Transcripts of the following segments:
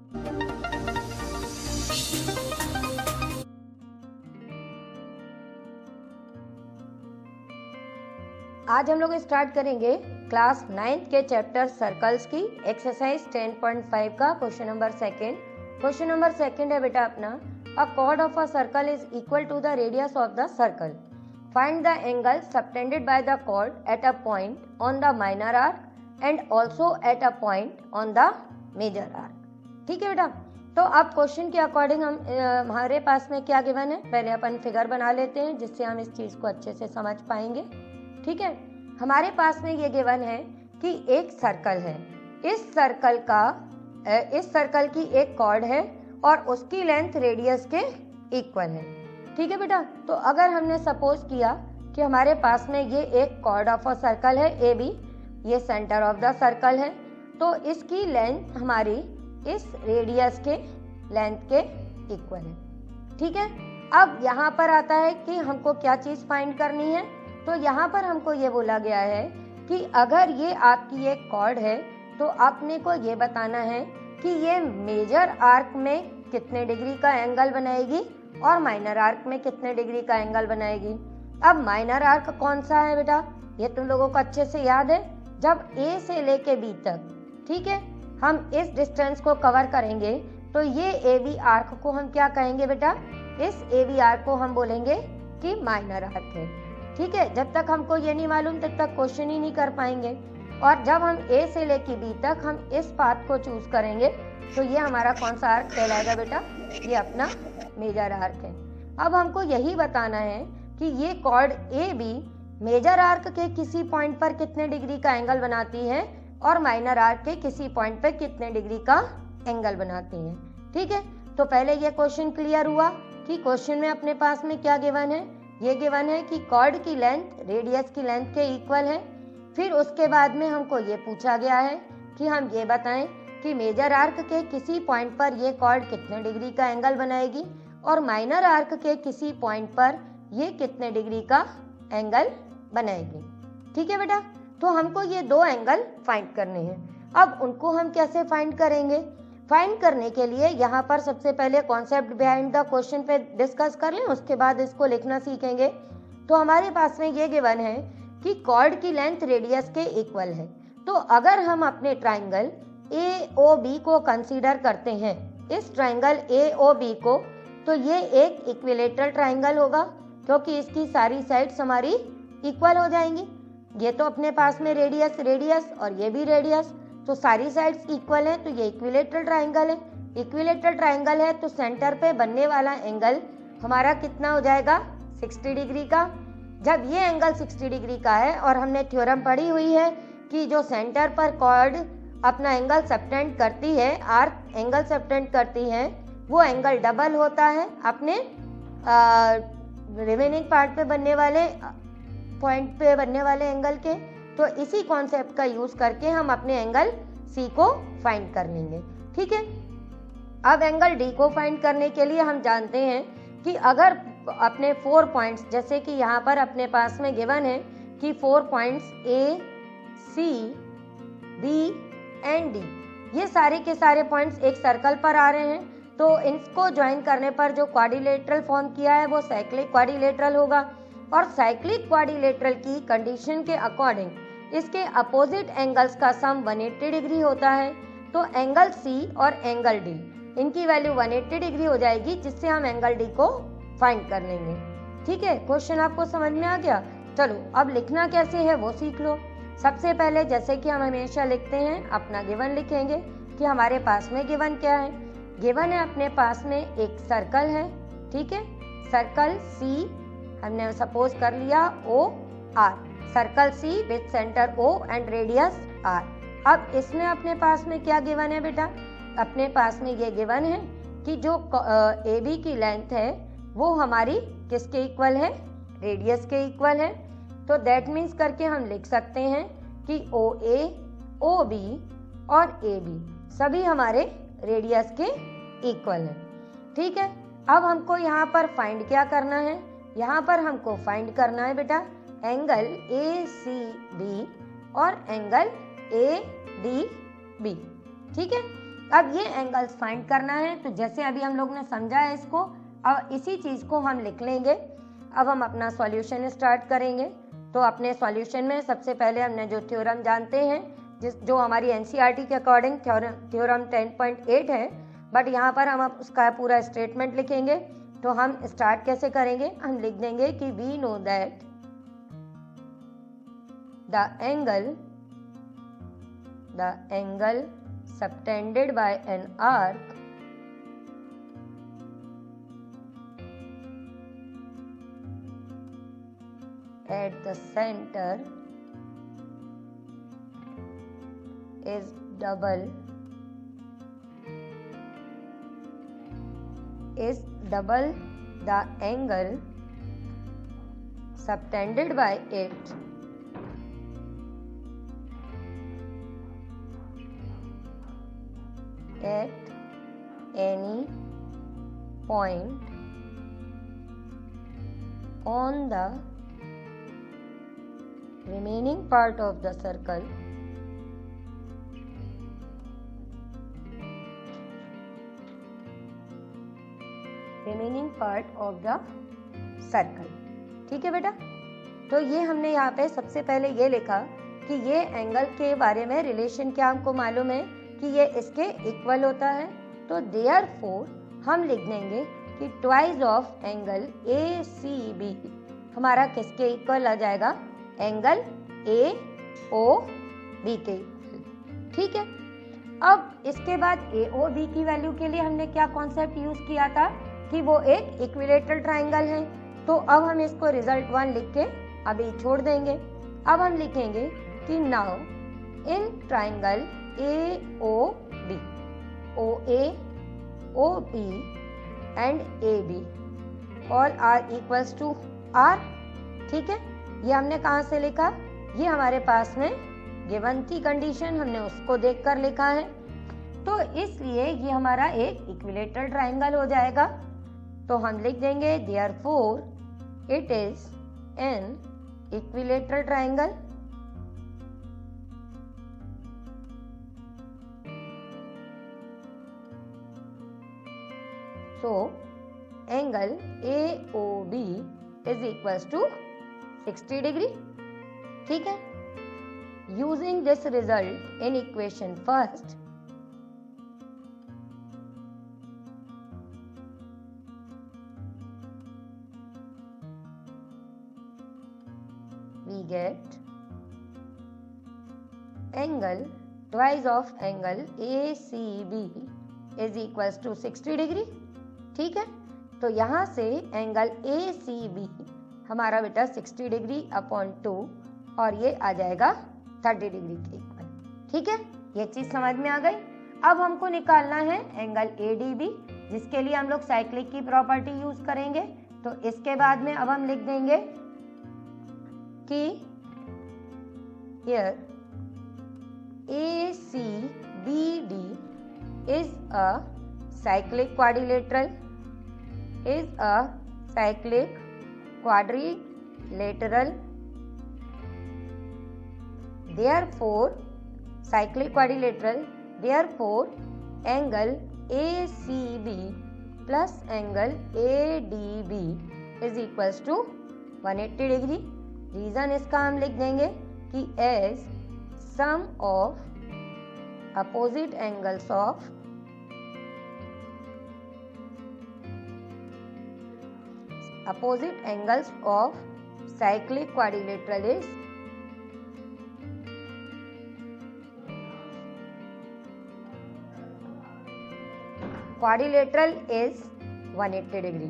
आज हम लोग स्टार्ट करेंगे क्लास 9th के चैप्टर सर्कल्स की एक्सरसाइज 10.5 का question number second. Question number second है बेटा अपना, a chord of a circle is equal to the radius of the circle, find the angle subtended by the chord at a point on the minor arc and also at a point on the major arc. ठीक है बेटा, तो अब question के according हम हमारे पास में क्या गिवन है, पहले अपन फिगर बना लेते हैं जिससे हम इस चीज को अच्छे से समझ पाएंगे। ठीक है, हमारे पास में ये गिवन है कि एक सर्कल है, इस सर्कल की एक कॉर्ड है और उसकी लेंथ रेडियस के इक्वल है। ठीक है बेटा, तो अगर हमने सपोज किया कि हमारे पास में ये एक कॉर्ड ऑफ अ सर्कल है ए बी, ये सेंटर ऑफ द सर्कल है, तो इसकी लेंथ हमारी इस रेडियस के लेंथ के इक्वल है। ठीक है, अब यहाँ पर आता है कि हमको क्या चीज फाइंड करनी है, तो यहाँ पर हमको ये बोला गया है कि अगर ये आपकी एक कॉर्ड है तो आपने को ये बताना है कि ये मेजर आर्क में कितने डिग्री का एंगल बनाएगी और माइनर आर्क में कितने डिग्री का एंगल बनाएगी। अब माइनर आर्क कौन सा है बेटा, ये तुम लोगों को अच्छे से याद है, जब ए से लेके बी तक, ठीक है, हम इस डिस्टेंस को कवर करेंगे तो ये ए बी आर्क को हम क्या कहेंगे बेटा, इस ए बी आर्क को हम बोलेंगे कि माइनर आर्क है। ठीक है, जब तक हमको ये नहीं मालूम तब तक क्वेश्चन ही नहीं कर पाएंगे, और जब हम ए से लेके बी तक हम इस पाथ को चूज करेंगे तो ये हमारा कौन सा आर्क कहलाएगा बेटा, ये अपना मेजर आर्क है। अब हमको यही बताना है कि ये chord A B major arc के किसी पॉइंट पर कितने डिग्री का एंगल बनाती है और माइनर आर्क के किसी पॉइंट पर कितने डिग्री का एंगल बनाती है। ठीक है, तो पहले ये क्वेश्चन क्लियर हुआ कि क्वेश्चन में अपने पास में क्या गिवन है, ये गिवन है कि कॉर्ड की लेंथ रेडियस की लेंथ के इक्वल है। फिर उसके बाद में हमको ये पूछा गया है कि हम ये बताएं कि मेजर आर्क के किसी पॉइंट पर ये कॉर्ड कितने डिग्री का एंगल बनाएगी और माइनर आर्क के किसी पॉइंट पर ये कितने डिग्री का एंगल बनाएगी। ठीक है बेटा, तो हमको ये दो एंगल फाइंड करने हैं। अब उनको हम कैसे फाइंड करेंगे, फाइंड करने के लिए यहाँ पर सबसे पहले कॉन्सेप्ट बिहाइंड द क्वेश्चन पे डिस्कस कर लें, उसके बाद इसको लिखना सीखेंगे। तो हमारे पास में ये गिवन है कि कॉर्ड की लेंथ रेडियस के इक्वल है, तो अगर हम अपने ट्राइंगल AOB को कंसीडर करते हैं, इस ट्राइंगल AOB को, तो ये एक इक्विलेटरल ट्राइंगल होगा क्योंकि इसकी सारी साइड्स हमारी इक्वल हो जाएंगी। ये तो अपने पास में रेडियस और ये भी रेडियस, तो सारी साइड्स इक्वल है, तो ये इक्विलेटरल ट्राइंगल है। इक्विलेटरल ट्राइंगल है तो सेंटर पे बनने वाला एंगल हमारा कितना हो जाएगा, 60 डिग्री का। जब ये एंगल 60 डिग्री का है और हमने थ्योरम पढ़ी हुई है कि जो सेंटर पर कॉर्ड अपना एंगल सबटेंड करती है, आर्क एंगल सबटेंड करती है, वो एंगल डबल होता है अपने रिमेनिंग पार्ट पे बनने वाले पॉइंट पे बनने वाले एंगल के। तो इसी कॉन्सेप्ट का यूज करके हम अपने एंगल सी को फाइंड कर लेंगे। ठीक है, अब एंगल डी को फाइंड करने के लिए हम जानते हैं कि अगर अपने 4 पॉइंट्स, जैसे कि यहाँ पर अपने पास में गिवन है कि 4 points A C B and D, ये सारे के सारे पॉइंट्स एक सर्कल पर आ रहे हैं, तो इनको ज्वाइन करने पर जो क्वाड्रिलेटरल फॉर्म किया है वो साइक्लिक क्वाड्रिलेटरल होगा। और साइक्लिक क्वाड्रिलेटरल की कंडीशन के अकॉर्डिंग इसके अपोजिट एंगल्स का सम 180 डिग्री होता है, तो एंगल सी और एंगल डी, इनकी वैल्यू 180 डिग्री हो जाएगी, जिससे हम एंगल डी को फाइंड कर लेंगे। ठीक है, क्वेश्चन आपको समझ में आ गया। चलो अब लिखना कैसे है वो सीख लो। सबसे पहले जैसे कि हम हमेशा लिखते हैं, अपना गिवन लिखेंगे कि हमारे पास में गिवन क्या है। गिवन है अपने पास में एक सर्कल है, ठीक है, सर्कल सी हमने सपोज कर लिया O R, circle C with centre O and radius R. अब इसमें अपने पास में क्या गिवन है बेटा, अपने पास में ये गिवन है कि जो ए बी की लेंथ है वो हमारी किसके इक्वल है, रेडियस के इक्वल है। तो दैट मीन्स करके हम लिख सकते हैं कि ओ ए, ओ बी और ए बी सभी हमारे रेडियस के इक्वल है। ठीक है, अब हमको यहाँ पर फाइंड क्या करना है, यहाँ पर हमको फाइंड करना है बेटा एंगल ए सी बी और एंगल ए डी बी। ठीक है, अब ये एंगल्स फाइंड करना है, तो जैसे अभी हम लोग ने समझा है इसको, अब इसी चीज को हम लिख लेंगे। अब हम अपना सॉल्यूशन स्टार्ट करेंगे। तो अपने सॉल्यूशन में सबसे पहले हमने जो थ्योरम जानते हैं, जो हमारी एनसीईआरटी के अकॉर्डिंग थ्योरम 10.8 है, बट यहाँ पर हम उसका पूरा स्टेटमेंट लिखेंगे। तो हम स्टार्ट कैसे करेंगे, हम लिख देंगे कि we know that the angle subtended by an arc at the center is double the angle subtended by it at any point on the remaining part of the circle ठीक है बेटा। तो ये हमने यहाँ पे सबसे पहले ये लिखा कि ये एंगल के बारे में रिलेशन क्या हमको मालूम है कि ये इसके इक्वल होता है। तो देयरफॉर हम लिख देंगे कि ट्वाइस ऑफ एंगल ACB हमारा किसके इक्वल आ जाएगा, एंगल AOB के। ठीक है, अब इसके बाद AOB की वैल्यू के लिए हमने क्या कॉन्सेप्ट यूज किया था कि वो एक इक्विलेटरल ट्राइंगल है। तो अब हम इसको रिजल्ट 1 लिख के अभी छोड़ देंगे। अब हम लिखेंगे कि now in triangle AOB, OA, OB and AB all are equals to R। ठीक है, ये हमने कहाँ से लिखा, ये हमारे पास में गिवन थी कंडीशन, हमने उसको देखकर लिखा है। तो इसलिए ये हमारा एक इक्विलेटरल ट्राइंगल हो जाएगा। तो हम लिख देंगे therefore it is an equilateral triangle So, angle AOB is equals to 60 degree। ठीक है, using this result in equation first, we get angle twice of angle ACB is equals to 60 degree। ठीक है, तो यहाँ से एंगल ACB हमारा बेटा 60 degree upon 2 और ये आ जाएगा 30 डिग्री के इक्वल। ठीक है, ये चीज समझ में आ गई। अब हमको निकालना है एंगल ADB, जिसके लिए हम लोग साइक्लिक की प्रॉपर्टी यूज करेंगे। तो इसके बाद में अब हम लिख देंगे कि here ACBD is a cyclic quadrilateral therefore angle ACB plus angle ADB is equals to 180 degree. Reason इसका हम लिख देंगे कि as sum of opposite angles of cyclic quadrilateral is quadrilateral is 180 degree.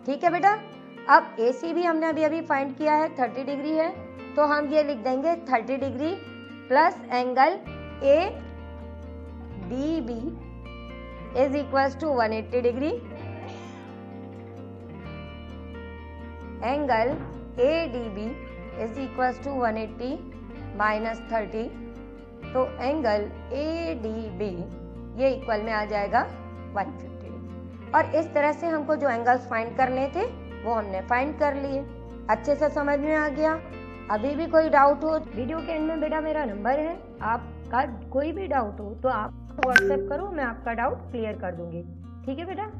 ठीक है बेटा, अब AC भी हमने अभी फाइंड किया है 30 डिग्री है, तो हम ये लिख देंगे 30 degree plus angle ADB is equals to 180 degree. Angle ADB is equals to 180 minus 30, तो एंगल ADB ये इक्वल में आ जाएगा 150 डिग्री। और इस तरह से हमको जो एंगल्स फाइंड करने थे वो हमने फाइंड कर लिए। अच्छे से समझ में आ गया। अभी भी कोई डाउट हो, वीडियो के एंड में बेटा मेरा नंबर है, आपका कोई भी डाउट हो तो आप व्हाट्सएप करो, मैं आपका डाउट क्लियर कर दूंगी। ठीक है बेटा।